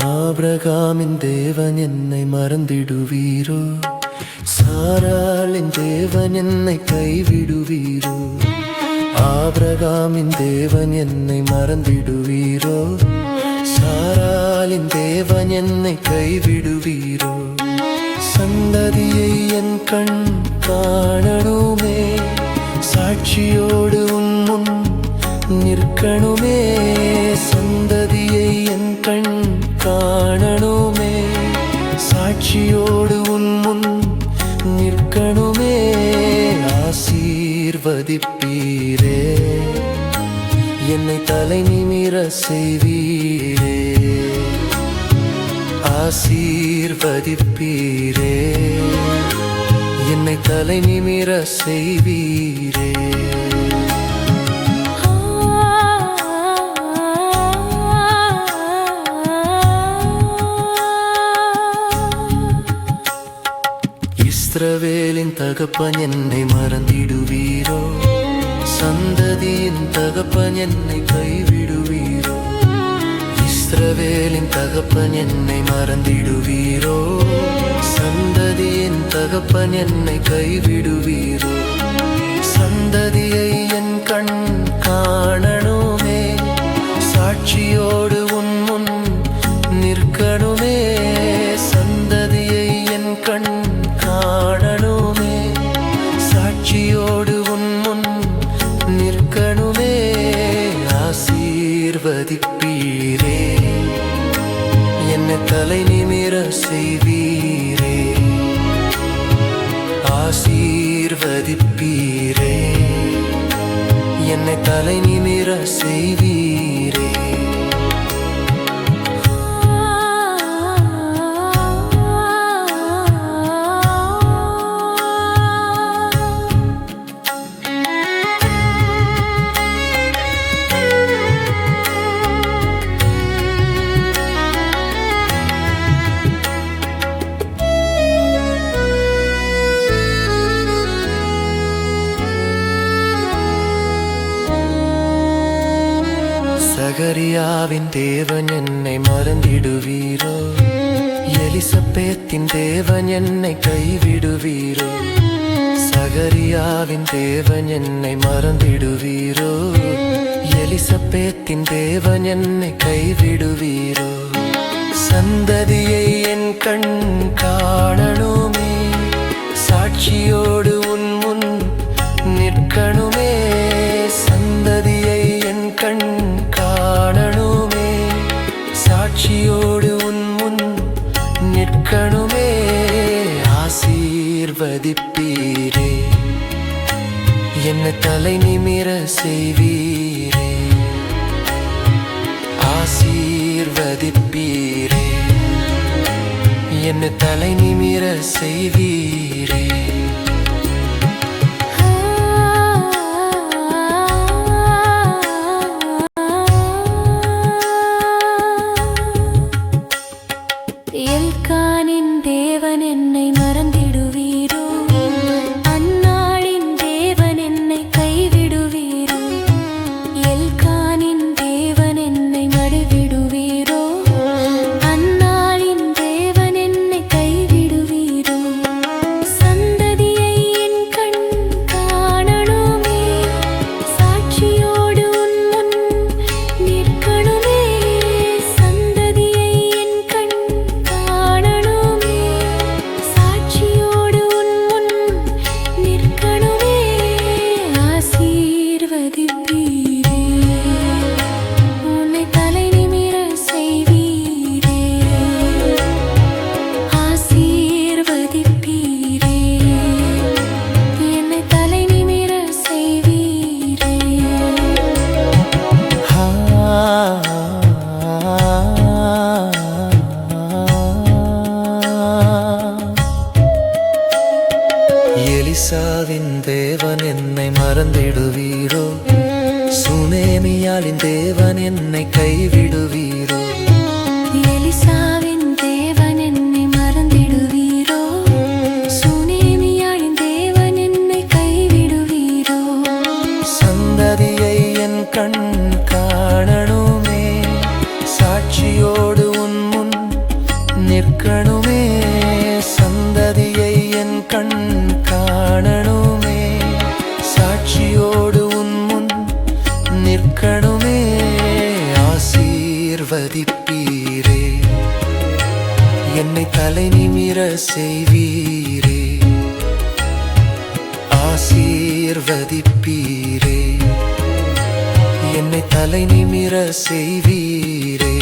ஆபிரகாமின் தேவன் என்னை மறந்திடுவீரோ? சாராளின் தேவன் என்னை கைவிடுவீரோ? ஆபிரகாமின் தேவன் என்னை மறந்திடுவீரோ? சாராளின் தேவன் என்னை கைவிடுவீரோ? சந்ததியை என் கண் காணணுமே, சாட்சியோடு உன் முன் நிற்கணுமே. சந்ததியை என் கண் காணணுமே, சாட்சியோடு உன் முன் நிற்கணுமே. ஆசீர்வதிப்பீரே, என்னை தலை நிமிர செய்வீரே. ஆசீர்வதிப்பீரே, என்னை தலை நிமிர செய்வீரே. இஸ்ரவேலின் தகப்பன் என்னை மறந்திடுவீரோ? சந்ததியின் தகப்பன் என்னை கைவிடுவீரோ? இஸ்ரவேலின் தகப்பன் என்னை மறந்திடுவீரோ? சந்ததியின் தகப்பன் என்னை கைவிடுவீரோ? சந்ததியை என் கண் காணணுமே, சாட்சியோடு உன் முன் நிற்கணுமே. சந்ததியை என் கண் காணணுமே, சாட்சியோடு உன் முன் நிற்கணுமே. ஆசீர்வதிப்பீரே, என்னை தலை நிமிர செய்வீரே. ஆசீர்வதிப்பீரே, என்னை தலை நிமிர செய்வீரே. சகரியாவின் தேவன் என்னை மறந்திடுவீரோ? எலிசபேத்தின் தேவன் என்னை கைவிடுவீரோ? சகரியாவின் தேவன் என்னை மறந்திடுவீரோ? எலிசபேத்தின் தேவன் என்னை கைவிடுவீரோ? சந்ததியை என் கண் காணணுமே, சாட்சியோடு உன் முன் நிற்கணுமே. சந்ததியை என் கண் காணணுமே, சாட்சியோடு உன் முன் நிற்கணுமே. ஆசீர்வதிப்பீரே, என்னை தலை நிமிர செய்வீரே. ஆசீர்வதிப்பீரே, என்னை தலை நிமிர செய்வீரே. எல்கானின் தேவன் என்னை மறந்திடுவீரோ? அன்னாளின் தேவன் என்னை கைவிடுவீரோ? எல்கானின் தேவன் என்னை மறந்திடுவீரோ? அன்னாளின் தேவன் என்னை கைவிடுவீரோ? சந்ததியை என் கண் காணணுமே, சாட்சியோடு உன் முன் நிற்கணுமே. சந்ததியை என் கண் காணணுமே, சாட்சியோடு உன் முன் நிற்கணுமே. ஆசீர்வதிப்பீரே, உன்னை தலை நிமிர செய்வீரே. ஆசீர்வதிப்பீரே, என்னை தலை நிமிர செய்வீரே. எலிசாவின் தேவன் என்னை மறந்திடுவீரோ? சுனேமியாளின் தேவன் என்னை கைவிடுவீரோ? எலிசாவின் தேவன் என்னை மறந்திடுவீரோ? சுனேமியாளின் தேவன் என்னை கைவிடுவீரோ? சந்ததியை என் கண் காணணுமே, சாட்சியோடு உன் முன் செய்வீரே, என்னை தலை நிமிர செய்வீரே, ஆசீர்வதிப்பீரே, என்னை தலை நிமிர செய்வீரே.